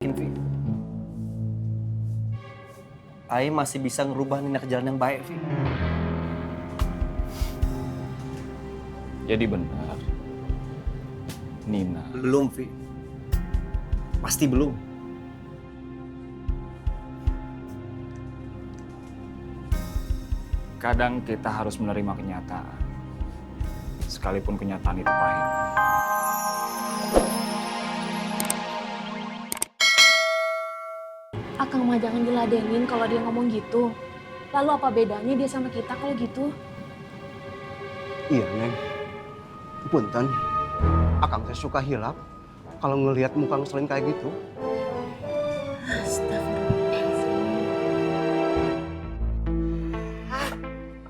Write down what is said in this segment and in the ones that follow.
yakin, Vi. Aing masih bisa ngerubah Nina ke jalan yang baik, Vi. Jadi benar, Nina. Belum, Vi. Pasti belum. Kadang kita harus menerima kenyataan, sekalipun kenyataan itu pahit. Akang mah jangan diladenin kalau dia ngomong gitu. Lalu apa bedanya dia sama kita kalau gitu? Iya, Neng. Punten. Akang saya suka hilap kalau ngelihat muka ngeselin kayak gitu.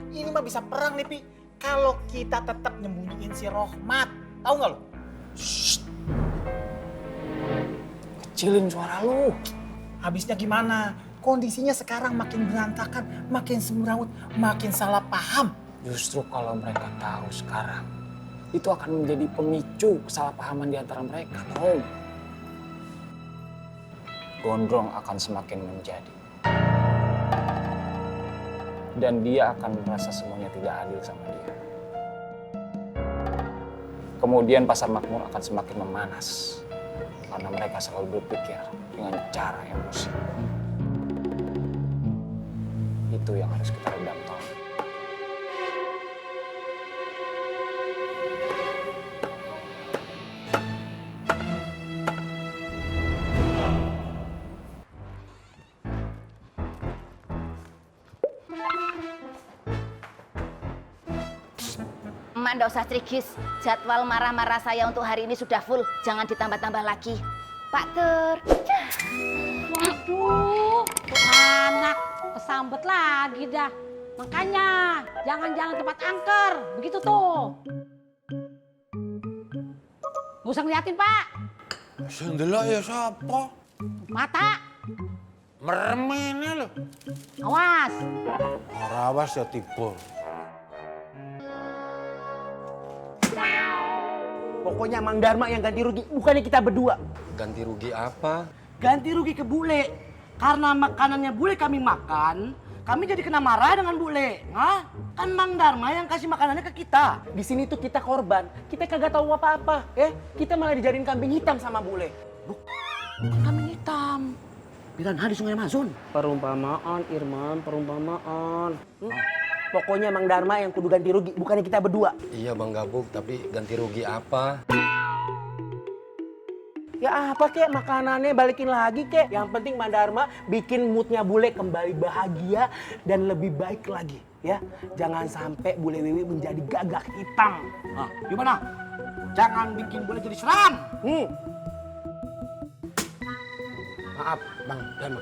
Ini mah bisa perang nih, Pi. Kalau kita tetap nyembunyiin si Rohmat. Tahu nggak lo? Kecilin suara lu. Habisnya gimana? Kondisinya sekarang makin berantakan, makin semrawut, makin salah paham. Justru kalau mereka tahu sekarang, itu akan menjadi pemicu kesalahpahaman di antara mereka, Tom. Gondrong akan semakin menjadi. Dan dia akan merasa semuanya tidak adil sama dia. Kemudian pasar makmur akan semakin memanas. Karena mereka selalu berpikir dengan cara emosi. Itu yang harus kita redam, Tom. Emak ndak usah trigis, jadwal marah-marah saya untuk hari ini sudah full, jangan ditambah-tambah lagi. Pak Tur. Waduh, anak kesambet lagi dah. Makanya jangan jalan tempat angker, begitu tuh. Gak usah ngeliatin, Pak. Sendelok ya siapa? Mata, Meremene lho. awas. Rawas ya tiba. Pokoknya Mang Dharma yang ganti rugi, bukannya kita berdua. Ganti rugi apa? Ganti rugi ke bule. Karena makanannya bule kami makan, kami jadi kena marah dengan bule. Hah? Kan Mang Dharma yang kasih makanannya ke kita. Di sini tuh kita korban, kita kagak tahu apa-apa. Kita malah dijadiin kambing hitam sama bule. Bukan kambing hitam. Piranha di Sungai Amazon. Perumpamaan, Irman, perumpamaan. Pokoknya Mang Dharma yang kudu ganti rugi, bukannya kita berdua. Iya Bang Gabuk, tapi ganti rugi apa? Ya apa kek, makanannya balikin lagi kek. Yang penting Mang Dharma bikin moodnya bule kembali bahagia dan lebih baik lagi. Ya, jangan sampai bule Wiwi menjadi gagak hitam. Nah, gimana? Jangan bikin bule jadi seram. Maaf Bang Dharma.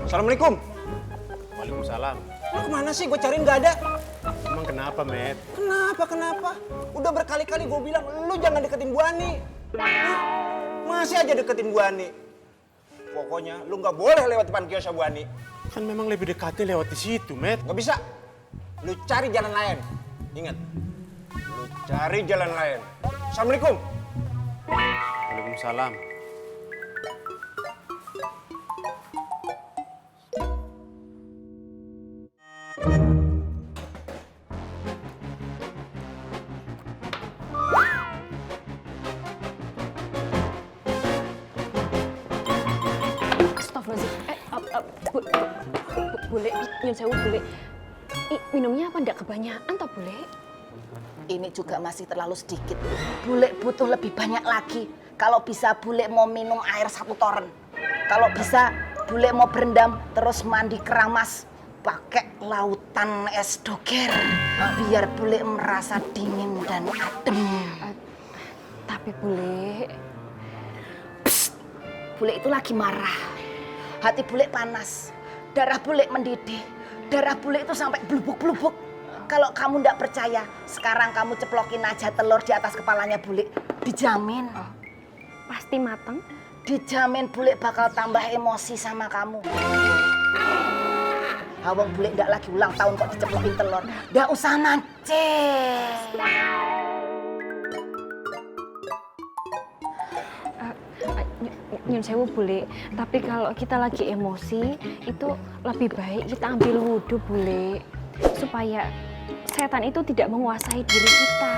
Assalamualaikum. Waalaikumsalam. Lu kemana sih? Gue cariin nggak ada. Emang kenapa, Met? Kenapa? Udah berkali-kali gue bilang, lu jangan deketin Bu Ani. Masih aja deketin Bu Ani. Pokoknya lu nggak boleh lewat depan kiosnya Bu Ani. Kan memang lebih dekatnya lewat di situ, Met. Nggak bisa. Lu cari jalan lain. Ingat. Lu cari jalan lain. Assalamualaikum. Waalaikumsalam. Bule, nyun sewu bule. Minumnya apa ndak kebanyakan toh bule? Ini juga masih terlalu sedikit. Bule butuh lebih banyak lagi. Kalau bisa bule mau minum air 1 toren. Kalau bisa bule mau berendam terus mandi keramas pakai lautan es doger. Biar bule merasa dingin dan adem. Tapi bule, Bule itu lagi marah. Hati bule panas. Darah bule mendidih. Darah bule itu sampai blubuk-blubuk. Kalau kamu ndak percaya, sekarang kamu ceplokin aja telur di atas kepalanya bule. Dijamin. pasti mateng. Dijamin bule bakal tambah emosi sama kamu. Hawang bule ndak lagi ulang tahun kok diceplokin telur. Ndak usah mancing. Nyun sewu bule, tapi kalau kita lagi emosi itu lebih baik kita ambil wudhu bule, supaya setan itu tidak menguasai diri kita.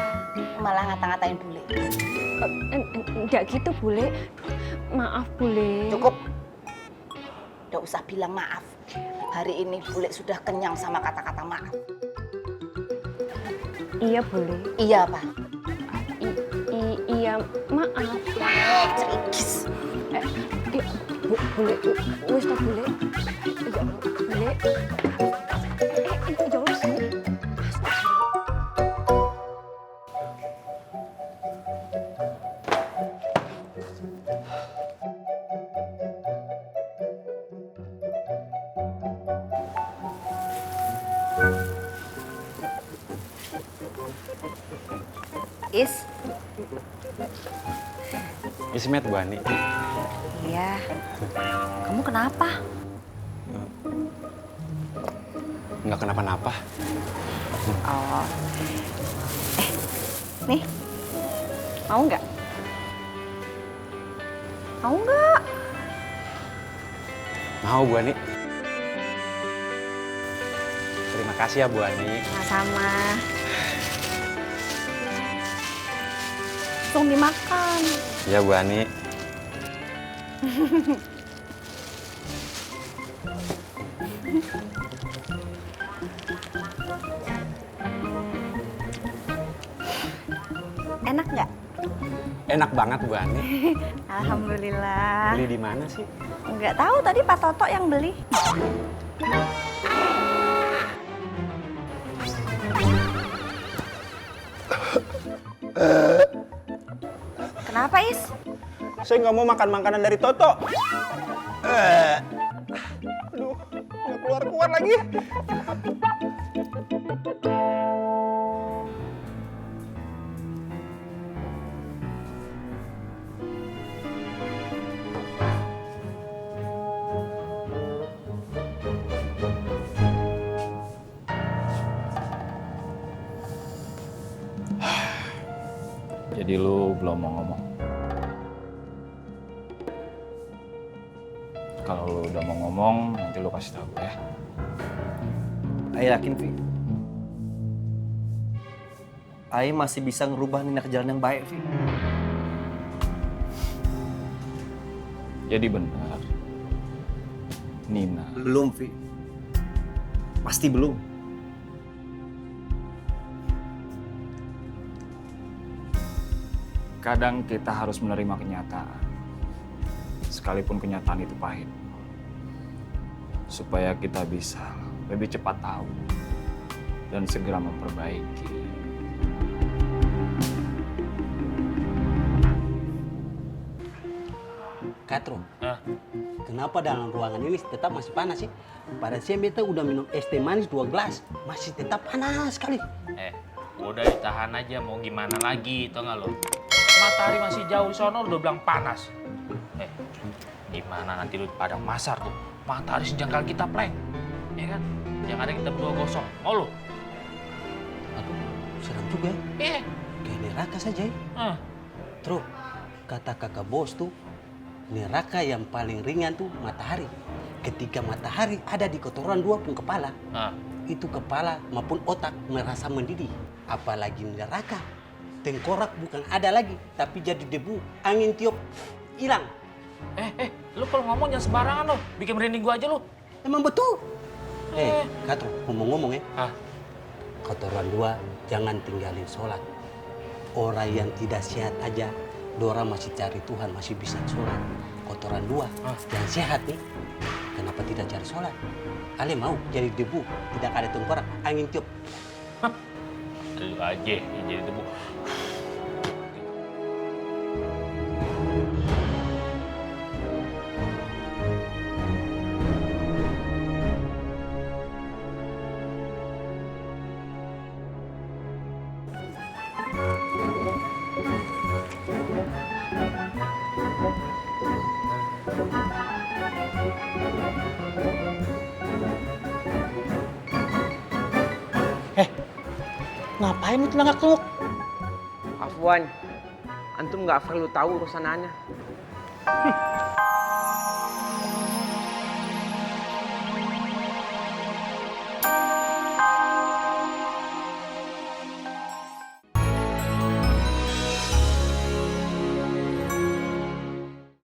Malah ngata-ngatain bule. Enggak gitu bule, maaf bule. Cukup. Ndak usah bilang maaf. Hari ini bule sudah kenyang sama kata-kata maaf. Iya bule. Iya apa? Iya maaf. Cerigis. Bule, wis tak bule. Bule. Jauh sini. Is. Ismet Bu Ani. Iya. Kamu kenapa? Nggak kenapa-napa. Oh. Nih. Mau nggak? Mau nggak? Mau Bu Ani. Terima kasih ya Bu Ani. Sama-sama. Langsung dimakan. Ya Bu Ani. Enak nggak? Enak banget Bu Ani. Alhamdulillah. Beli di mana sih? Nggak tahu tadi Pak Toto yang beli. Kenapa Is? Saya nggak mau makan makanan dari Toto. Aduh, nggak keluar-keluar lagi. Jadi lu belum mau ngomong? Kalau lu udah mau ngomong, nanti lu kasih tahu ya. Ayah yakin, Vi. Ayah masih bisa ngerubah Nina ke jalan yang baik, Vi. Jadi benar, Nina. Belum, Vi. Pasti belum. Kadang kita harus menerima kenyataan, sekalipun kenyataan itu pahit, supaya kita bisa lebih cepat tahu dan segera memperbaiki. Katro, kenapa dalam ruangan ini tetap masih panas sih? Pada siang beta udah minum es teh manis 2 gelas, masih tetap panas sekali. Udah ditahan aja, mau gimana lagi, tau gak lo? Matahari masih jauh di sono, udah bilang panas. Gimana nanti lu padang masar tuh, matahari sejengkal kita, pleng. Ya kan? Yang ada kita berdua gosong, mau lu? Aduh, serem juga ya. Kayak neraka saja ya. Terus, kata kakak bos tuh, neraka yang paling ringan tuh matahari. Ketika matahari ada di kotoran 2 pun kepala, itu kepala maupun otak merasa mendidih. Apalagi neraka, tengkorak bukan ada lagi, tapi jadi debu, angin tiup, hilang. Lu kalau ngomong jangan sembarangan lo, bikin merinding gua aja lu. Emang betul. Katro, ngomong-ngomong ya, kotoran 2 jangan tinggalin sholat. Orang yang tidak sehat aja, Dora masih cari Tuhan, masih bisa sholat. Kotoran 2 yang sehat nih, kenapa tidak cari sholat? Ale mau jadi debu, tidak ada tengkorak, angin tiup. Lu aja yang jadi debu. Ngapain itu nengak-nengok? Afwan, antum nggak perlu tahu urusan ana.